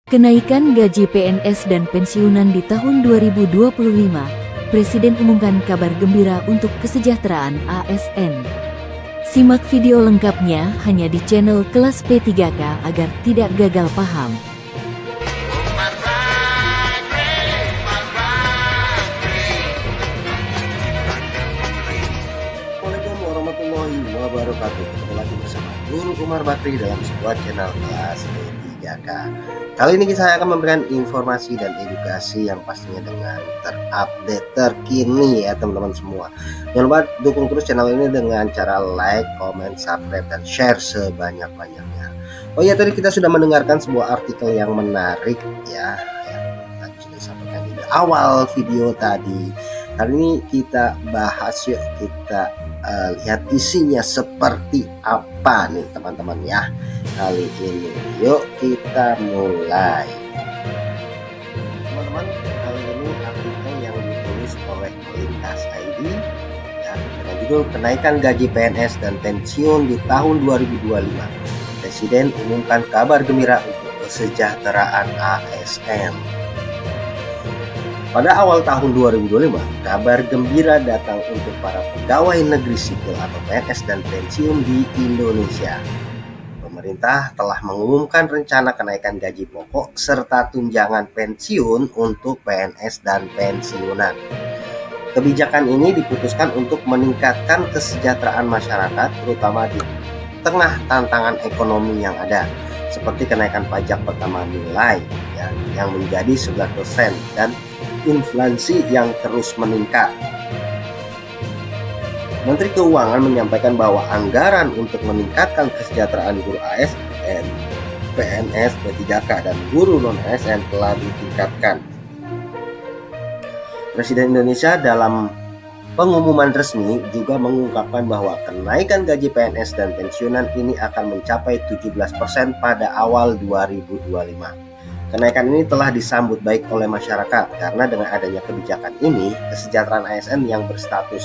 Kenaikan gaji PNS dan pensiunan di tahun 2025, Presiden umumkan kabar gembira untuk kesejahteraan ASN. Simak video lengkapnya hanya di channel Kelas P3K agar tidak gagal paham. Assalamualaikum warahmatullahi wabarakatuh. Ketemu lagi bersama Guru Umar Bakri dalam sebuah channel Kelas P3K. Kali ini saya akan memberikan informasi dan edukasi yang pastinya dengan terupdate, terkini ya teman-teman semua. Jangan lupa dukung terus channel ini dengan cara like, comment, subscribe, dan share sebanyak-banyaknya. Oh ya, tadi kita sudah mendengarkan sebuah artikel yang menarik ya, yang tadi sudah disampaikan di awal video tadi. Hari ini kita bahas yuk, kita lihat isinya seperti apa nih teman-teman ya. Kali ini yuk kita mulai. Teman-teman, kali ini artikel yang ditulis oleh Melintas ID ya, dengan judul kenaikan gaji PNS dan pensiun di tahun 2025. Presiden umumkan kabar gembira untuk kesejahteraan ASN. Pada awal tahun 2025, kabar gembira datang untuk para pegawai negeri sipil atau PNS dan pensiun di Indonesia. Pemerintah telah mengumumkan rencana kenaikan gaji pokok serta tunjangan pensiun untuk PNS dan pensiunan. Kebijakan ini diputuskan untuk meningkatkan kesejahteraan masyarakat, terutama di tengah tantangan ekonomi yang ada, seperti kenaikan pajak pertambahan nilai ya, yang menjadi 11% dan inflasi yang terus meningkat. Menteri Keuangan menyampaikan bahwa anggaran untuk meningkatkan kesejahteraan guru ASN, PNS, P3K, dan guru non-ASN telah ditingkatkan. Presiden Indonesia dalam pengumuman resmi juga mengungkapkan bahwa kenaikan gaji PNS dan pensiunan ini akan mencapai 17% pada awal 2025. Kenaikan ini telah disambut baik oleh masyarakat karena dengan adanya kebijakan ini, kesejahteraan ASN yang berstatus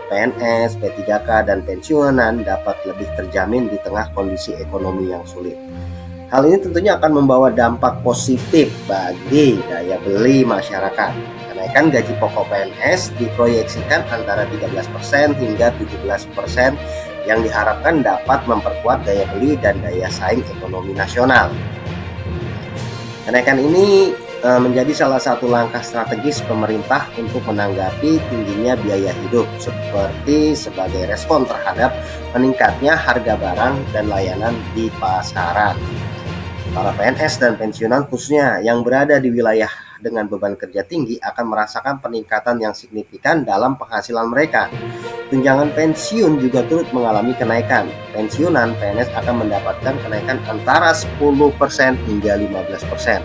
PNS, P3K, dan pensiunan dapat lebih terjamin di tengah kondisi ekonomi yang sulit. Hal ini tentunya akan membawa dampak positif bagi daya beli masyarakat. Kenaikan gaji pokok PNS diproyeksikan antara 13% hingga 17% yang diharapkan dapat memperkuat daya beli dan daya saing ekonomi nasional. Kenaikan ini menjadi salah satu langkah strategis pemerintah untuk menanggapi tingginya biaya hidup sebagai respon terhadap meningkatnya harga barang dan layanan di pasaran. Para PNS dan pensiunan khususnya yang berada di wilayah dengan beban kerja tinggi akan merasakan peningkatan yang signifikan dalam penghasilan mereka. Tunjangan pensiun juga turut mengalami kenaikan. Pensiunan PNS akan mendapatkan kenaikan antara 10% hingga 15%,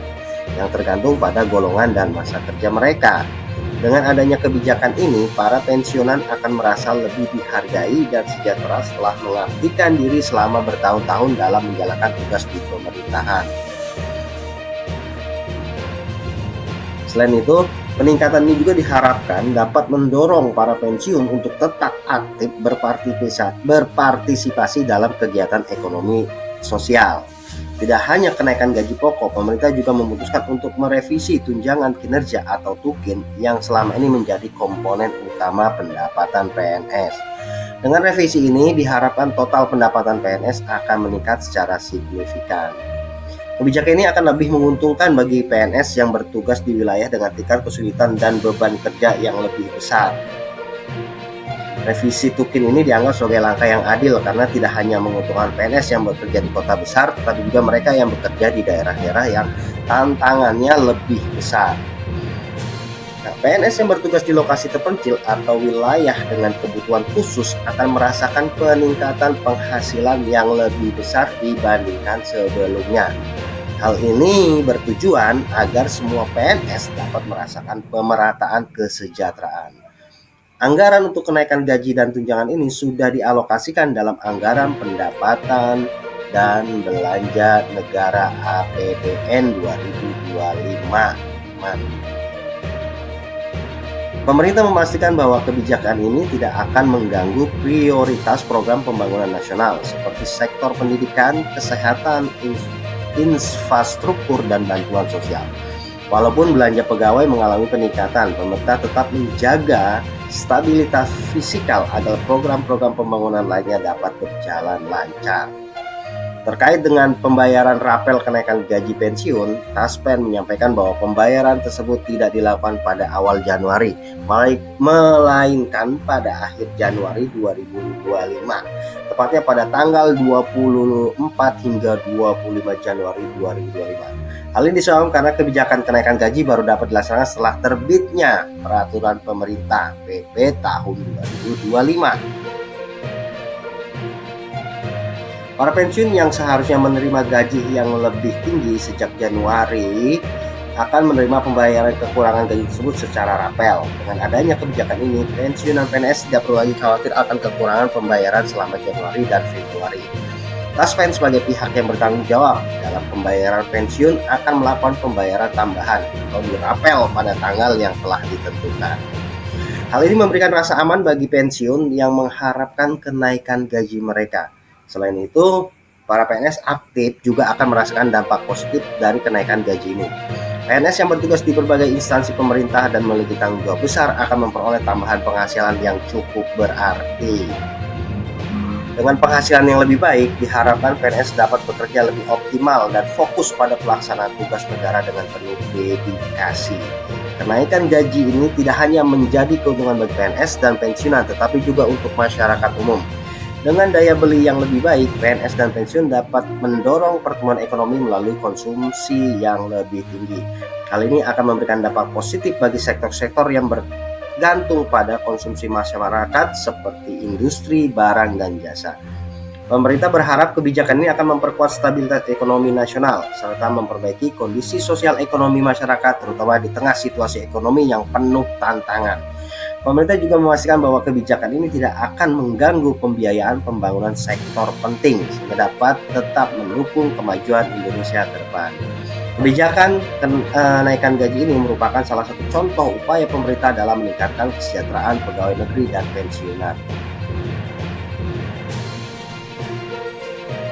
yang tergantung pada golongan dan masa kerja mereka. Dengan adanya kebijakan ini, para pensiunan akan merasa lebih dihargai dan sejahtera setelah mengabdikan diri selama bertahun-tahun dalam menjalankan tugas di pemerintahan. Selain itu, peningkatan ini juga diharapkan dapat mendorong para pensiun untuk tetap aktif berpartisipasi dalam kegiatan ekonomi sosial. Tidak hanya kenaikan gaji pokok, pemerintah juga memutuskan untuk merevisi tunjangan kinerja atau TUKIN yang selama ini menjadi komponen utama pendapatan PNS. Dengan revisi ini diharapkan total pendapatan PNS akan meningkat secara signifikan. Kebijakan ini akan lebih menguntungkan bagi PNS yang bertugas di wilayah dengan tingkat kesulitan dan beban kerja yang lebih besar. Revisi TUKIN ini dianggap sebagai langkah yang adil karena tidak hanya menguntungkan PNS yang bekerja di kota besar, tetapi juga mereka yang bekerja di daerah-daerah yang tantangannya lebih besar. Nah, PNS yang bertugas di lokasi terpencil atau wilayah dengan kebutuhan khusus akan merasakan peningkatan penghasilan yang lebih besar dibandingkan sebelumnya. Hal ini bertujuan agar semua PNS dapat merasakan pemerataan kesejahteraan. Anggaran untuk kenaikan gaji dan tunjangan ini sudah dialokasikan dalam anggaran pendapatan dan belanja negara APBN 2025. Pemerintah memastikan bahwa kebijakan ini tidak akan mengganggu prioritas program pembangunan nasional seperti sektor pendidikan, kesehatan, infrastruktur dan bantuan sosial. Walaupun belanja pegawai mengalami peningkatan, pemerintah tetap menjaga stabilitas fiskal agar program-program pembangunan lainnya dapat berjalan lancar. Terkait dengan pembayaran rapel kenaikan gaji pensiun, Taspen menyampaikan bahwa pembayaran tersebut tidak dilakukan pada awal Januari, melainkan pada akhir Januari 2025, tepatnya pada tanggal 24 hingga 25 Januari 2025. Hal ini disebabkan karena kebijakan kenaikan gaji baru dapat dilaksanakan setelah terbitnya peraturan pemerintah PP tahun 2025. Para pensiun yang seharusnya menerima gaji yang lebih tinggi sejak Januari akan menerima pembayaran kekurangan gaji tersebut secara rapel. Dengan adanya kebijakan ini, pensiunan PNS tidak perlu lagi khawatir akan kekurangan pembayaran selama Januari dan Februari. Taspen sebagai pihak yang bertanggung jawab dalam pembayaran pensiun akan melakukan pembayaran tambahan atau dirapel pada tanggal yang telah ditentukan. Hal ini memberikan rasa aman bagi pensiun yang mengharapkan kenaikan gaji mereka. Selain itu, para PNS aktif juga akan merasakan dampak positif dari kenaikan gaji ini. PNS yang bertugas di berbagai instansi pemerintah dan memiliki tanggung jawab besar akan memperoleh tambahan penghasilan yang cukup berarti. Dengan penghasilan yang lebih baik, diharapkan PNS dapat bekerja lebih optimal dan fokus pada pelaksanaan tugas negara dengan penuh dedikasi. Kenaikan gaji ini tidak hanya menjadi keuntungan bagi PNS dan pensiunan, tetapi juga untuk masyarakat umum. Dengan daya beli yang lebih baik, PNS dan pensiun dapat mendorong pertumbuhan ekonomi melalui konsumsi yang lebih tinggi. Hal ini akan memberikan dampak positif bagi sektor-sektor yang bergantung pada konsumsi masyarakat seperti industri, barang, dan jasa. Pemerintah berharap kebijakan ini akan memperkuat stabilitas ekonomi nasional serta memperbaiki kondisi sosial ekonomi masyarakat, terutama di tengah situasi ekonomi yang penuh tantangan. Pemerintah juga memastikan bahwa kebijakan ini tidak akan mengganggu pembiayaan pembangunan sektor penting sehingga dapat tetap mendukung kemajuan Indonesia ke depan. Kebijakan kenaikan gaji ini merupakan salah satu contoh upaya pemerintah dalam meningkatkan kesejahteraan pegawai negeri dan pensiunan.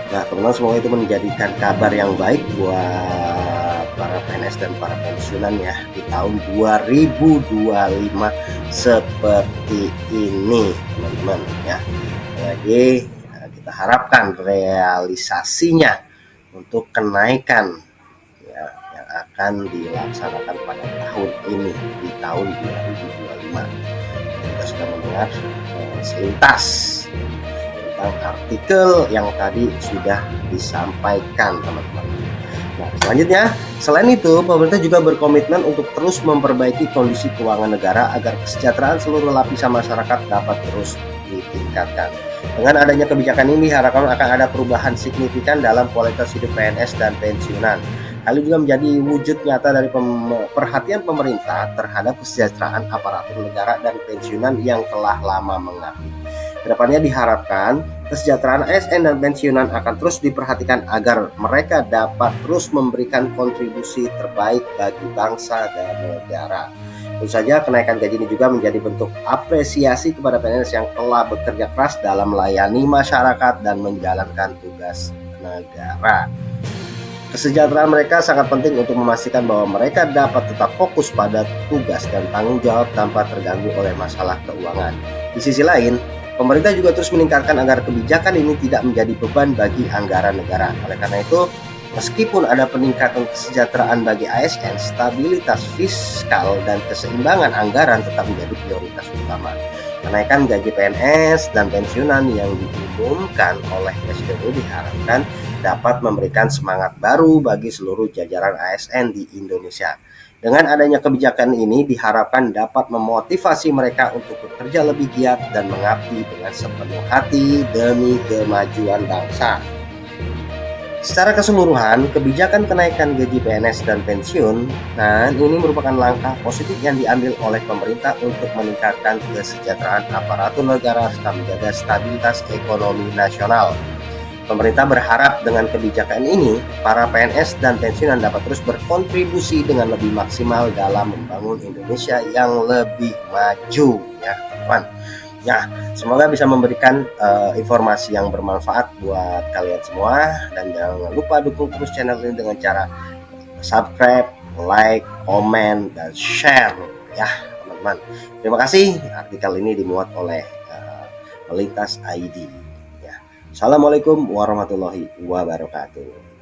Nah, teman-teman, semoga itu menjadikan kabar yang baik buat para PNS dan para pensiunan ya di tahun 2025 seperti ini, teman-teman ya. Jadi kita harapkan realisasinya untuk kenaikan ya, yang akan dilaksanakan pada tahun ini di tahun 2025. Kita sudah mendengar selintas tentang artikel yang tadi sudah disampaikan, teman-teman. Nah, selanjutnya, selain itu, pemerintah juga berkomitmen untuk terus memperbaiki kondisi keuangan negara agar kesejahteraan seluruh lapisan masyarakat dapat terus ditingkatkan. Dengan adanya kebijakan ini, diharapkan akan ada perubahan signifikan dalam kualitas hidup PNS dan pensiunan. Hal ini juga menjadi wujud nyata dari perhatian pemerintah terhadap kesejahteraan aparatur negara dan pensiunan yang telah lama mengabdi. Kedepannya diharapkan kesejahteraan ASN dan pensiunan akan terus diperhatikan agar mereka dapat terus memberikan kontribusi terbaik bagi bangsa dan negara. Tentu saja kenaikan gaji ini juga menjadi bentuk apresiasi kepada PNS yang telah bekerja keras dalam melayani masyarakat dan menjalankan tugas negara. Kesejahteraan mereka sangat penting untuk memastikan bahwa mereka dapat tetap fokus pada tugas dan tanggung jawab tanpa terganggu oleh masalah keuangan. Di sisi lain, pemerintah juga terus meningkatkan agar kebijakan ini tidak menjadi beban bagi anggaran negara. Oleh karena itu, meskipun ada peningkatan kesejahteraan bagi ASN, stabilitas fiskal dan keseimbangan anggaran tetap menjadi prioritas utama. Kenaikan gaji PNS dan pensiunan yang diumumkan oleh Presiden ini diharapkan dapat memberikan semangat baru bagi seluruh jajaran ASN di Indonesia. Dengan adanya kebijakan ini diharapkan dapat memotivasi mereka untuk bekerja lebih giat dan mengabdi dengan sepenuh hati demi kemajuan bangsa. Secara keseluruhan, kebijakan kenaikan gaji PNS dan pensiun, ini merupakan langkah positif yang diambil oleh pemerintah untuk meningkatkan kesejahteraan aparatur negara serta menjaga stabilitas ekonomi nasional. Pemerintah berharap dengan kebijakan ini, para PNS dan pensiunan dapat terus berkontribusi dengan lebih maksimal dalam membangun Indonesia yang lebih maju, ya teman. Ya, semoga bisa memberikan informasi yang bermanfaat buat kalian semua, dan jangan lupa dukung terus channel ini dengan cara subscribe, like, komen, dan share ya teman-teman. Terima kasih. Artikel ini dimuat oleh Melintas ID. Ya. Assalamualaikum warahmatullahi wabarakatuh.